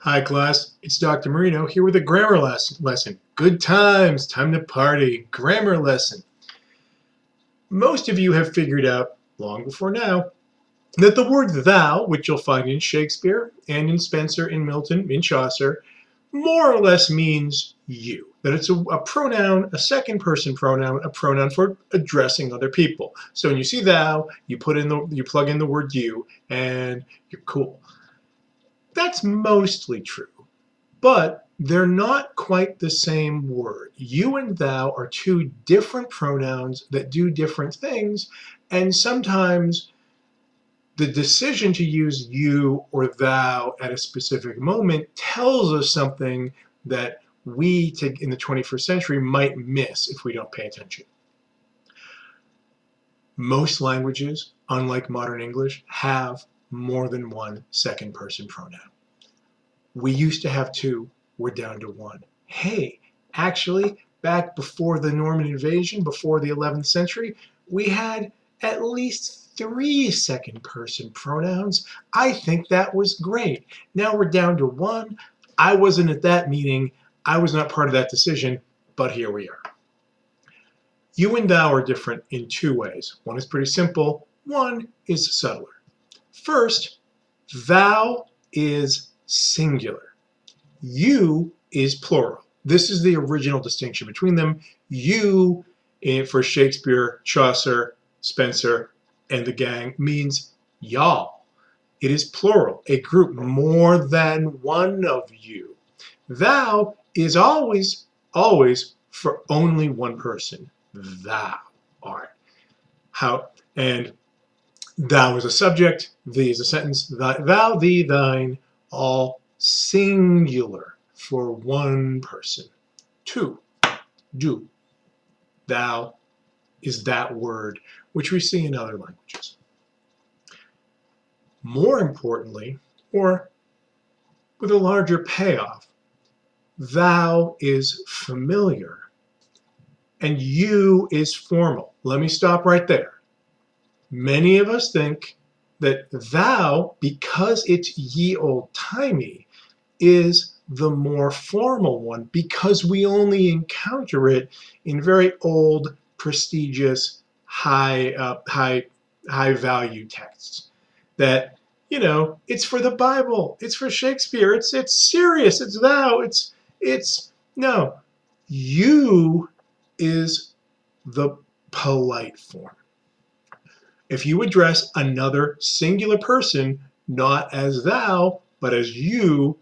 Hi class, it's Dr. Marino here with a grammar lesson. Good times, time to party, grammar lesson. Most of you have figured out, long before now, that the word thou, which you'll find in Shakespeare and in Spenser, in Milton, in Chaucer, more or less means you. That it's a pronoun, a second person pronoun, a pronoun for addressing other people. So when you see thou, you plug in the word you, and you're cool. That's mostly true. But they're not quite the same word. You and thou are two different pronouns that do different things, and sometimes the decision to use you or thou at a specific moment tells us something that we in the 21st century might miss if we don't pay attention. Most languages, unlike modern English, have more than one second person pronoun. We used to have two, we're down to one. Hey, actually, back before the Norman invasion, before the 11th century, we had at least three second person pronouns. I think that was great. Now we're down to one. I wasn't at that meeting. I was not part of that decision, but here we are. You and thou are different in two ways. One is pretty simple, one is subtler. First, thou is singular. You is plural. This is the original distinction between them. You, for Shakespeare, Chaucer, Spenser, and the gang, means y'all. It is plural, a group, more than one of you. Thou is always for only one person. Thou art. How, and thou is a subject, thee is a sentence, thou, thee, thine, all singular for one person. Two, do. Thou is that word, which we see in other languages. More importantly, or with a larger payoff, thou is familiar and you is formal. Let me stop right there. Many of us think that thou, because it's ye old timey, is the more formal one because we only encounter it in very old, prestigious, high value texts. That, it's for the Bible, it's for Shakespeare, it's serious, it's thou, it's no. You is the polite form. If you address another singular person not as thou, but as you,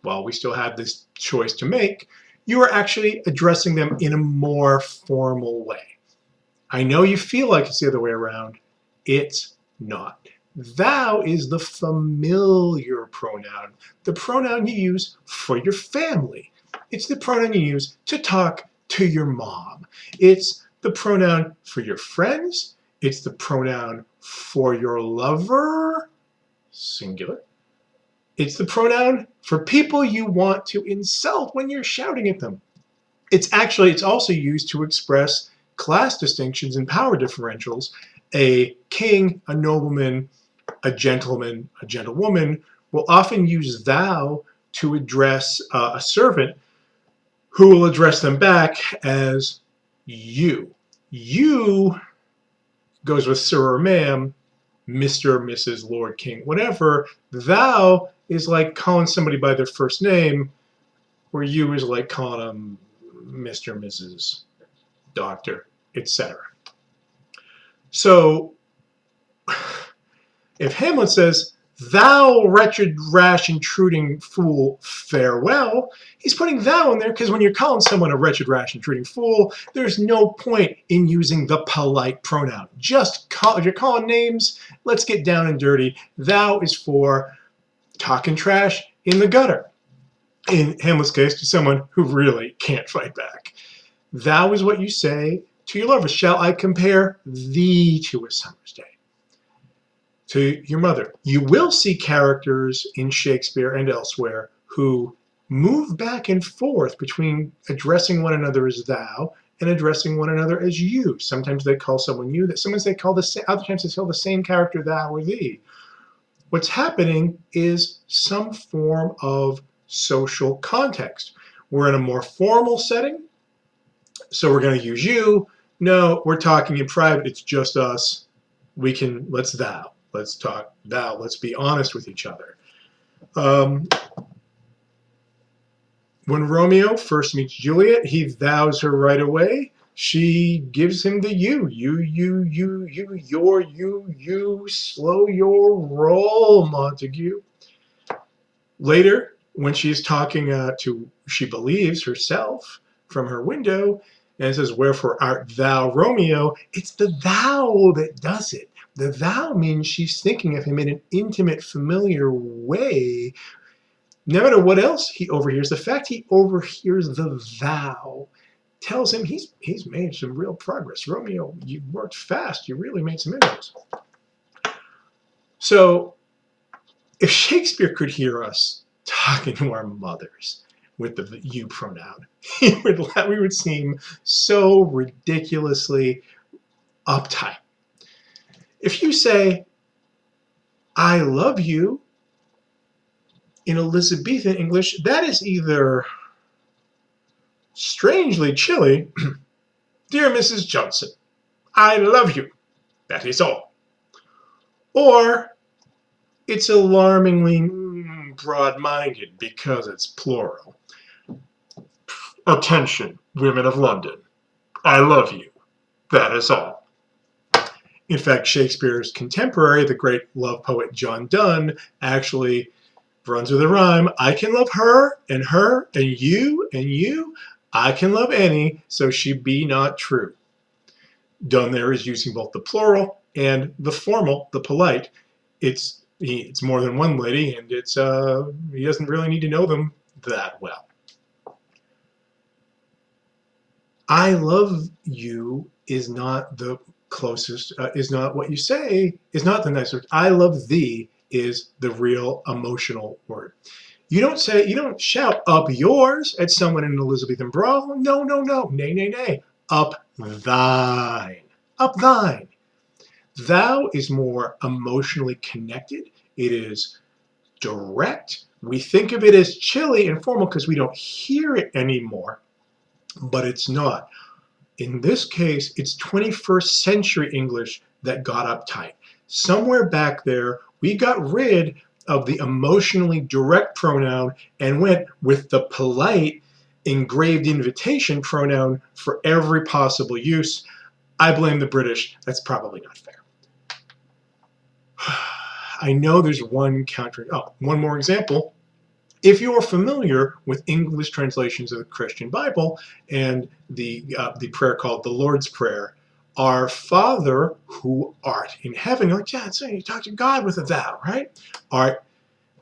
while we still have this choice to make, you are actually addressing them in a more formal way. I know you feel like it's the other way around. It's not. Thou is the familiar pronoun, the pronoun you use for your family. It's the pronoun you use to talk to your mom. It's the pronoun for your friends. It's the pronoun for your lover, singular. It's the pronoun for people you want to insult when you're shouting at them. It's also used to express class distinctions and power differentials. A king, a nobleman, a gentleman, a gentlewoman will often use thou to address a servant who will address them back as you. You goes with sir or ma'am, Mr., Mrs., Lord, King, whatever. Thou is like calling somebody by their first name, where you is like calling them Mr., Mrs., Doctor, etc. So if Hamlet says, thou wretched, rash, intruding fool, farewell, he's putting thou in there because when you're calling someone a wretched, rash, intruding fool, there's no point in using the polite pronoun. If you're calling names, let's get down and dirty. Thou is for talking trash in the gutter. In Hamlet's case, to someone who really can't fight back. Thou is what you say to your lover. Shall I compare thee to a summer's day? To your mother. You will see characters in Shakespeare and elsewhere who move back and forth between addressing one another as thou and addressing one another as you. Sometimes they call someone you, other times they call the same character thou or thee. What's happening is some form of social context. We're in a more formal setting, so we're going to use you. No, we're talking in private. It's just us. Let's thou. Let's talk thou. Let's be honest with each other. When Romeo first meets Juliet, he vows her right away. She gives him the you. Slow your roll, Montague. Later, when she's talking she believes herself from her window, and says, "Wherefore art thou Romeo?" It's the thou that does it. The thou means she's thinking of him in an intimate, familiar way. No matter what else he overhears, the fact he overhears the thou tells him he's made some real progress. Romeo, you worked fast. You really made some inroads. So if Shakespeare could hear us talking to our mothers with the you pronoun, we would seem so ridiculously uptight. If you say, "I love you," in Elizabethan English, that is either strangely chilly, "Dear Mrs. Johnson, I love you, that is all," or it's alarmingly broad-minded because it's plural. "Attention, women of London, I love you, that is all." In fact, Shakespeare's contemporary, the great love poet John Donne, actually runs with a rhyme. "I can love her, and you, and you. I can love any, so she be not true." Donne there is using both the plural and the formal, the polite. It's more than one lady, and he doesn't really need to know them that well. "I love you" is not the closest, is not what you say, is not the nicest. "I love thee" is the real emotional word. You don't shout "up yours" at someone in an Elizabethan brawl. No, no, no, nay, nay, nay. Up thine. Up thine. Thou is more emotionally connected. It is direct. We think of it as chilly and formal because we don't hear it anymore, but it's not. In this case, it's 21st century English that got uptight. Somewhere back there, we got rid of the emotionally direct pronoun and went with the polite engraved invitation pronoun for every possible use. I blame the British. That's probably not fair. I know there's one more example. If you are familiar with English translations of the Christian Bible and the prayer called the Lord's Prayer, "Our Father who art in heaven," you're like, yeah, it's saying you talk to God with a thou, right? "Art,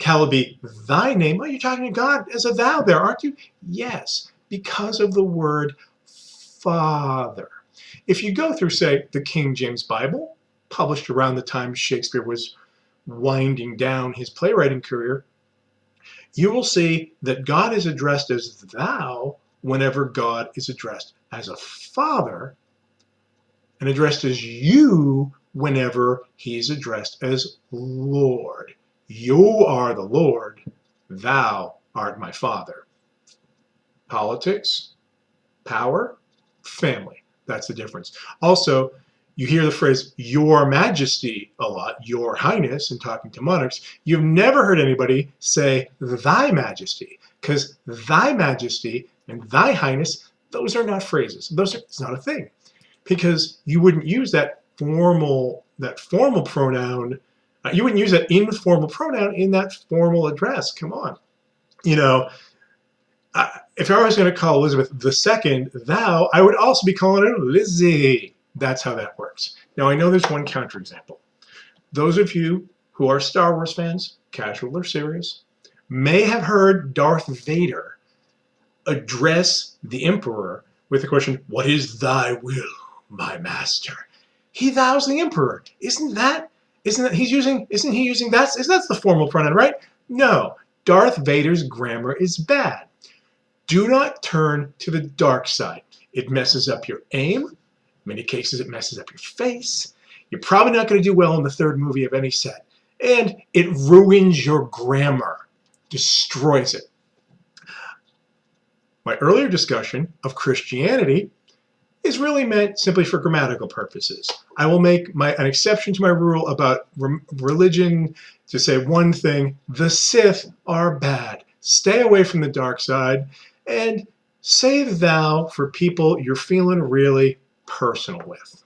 hallowed be thy name." Oh, you're talking to God as a thou there, aren't you? Yes, because of the word Father. If you go through, say, the King James Bible, published around the time Shakespeare was winding down his playwriting career, you will see that God is addressed as thou whenever God is addressed as a father, and addressed as you whenever he is addressed as Lord. "You are the Lord, thou art my father." Politics, power, family. That's the difference. Also, you hear the phrase "Your Majesty" a lot, "Your Highness," in talking to monarchs. You've never heard anybody say "Thy Majesty," because "Thy Majesty" and "Thy Highness," those are not phrases. It's not a thing, because you wouldn't use that formal pronoun. You wouldn't use that informal pronoun in that formal address. Come on, you know. If I was going to call Elizabeth II thou, I would also be calling her Lizzie. That's how that works. Now, I know there's one counterexample. Those of you who are Star Wars fans, casual or serious, may have heard Darth Vader address the Emperor with the question, "What is thy will, my master?" He thous the Emperor. Isn't he using that? That's the formal pronoun, right? No. Darth Vader's grammar is bad. Do not turn to the dark side. It messes up your aim. In many cases, it messes up your face. You're probably not going to do well in the third movie of any set. and it ruins your grammar, destroys it. My earlier discussion of Christianity is really meant simply for grammatical purposes. I will make an exception to my rule about religion to say one thing: the Sith are bad. Stay away from the dark side, and say thou for people you're feeling really personal with.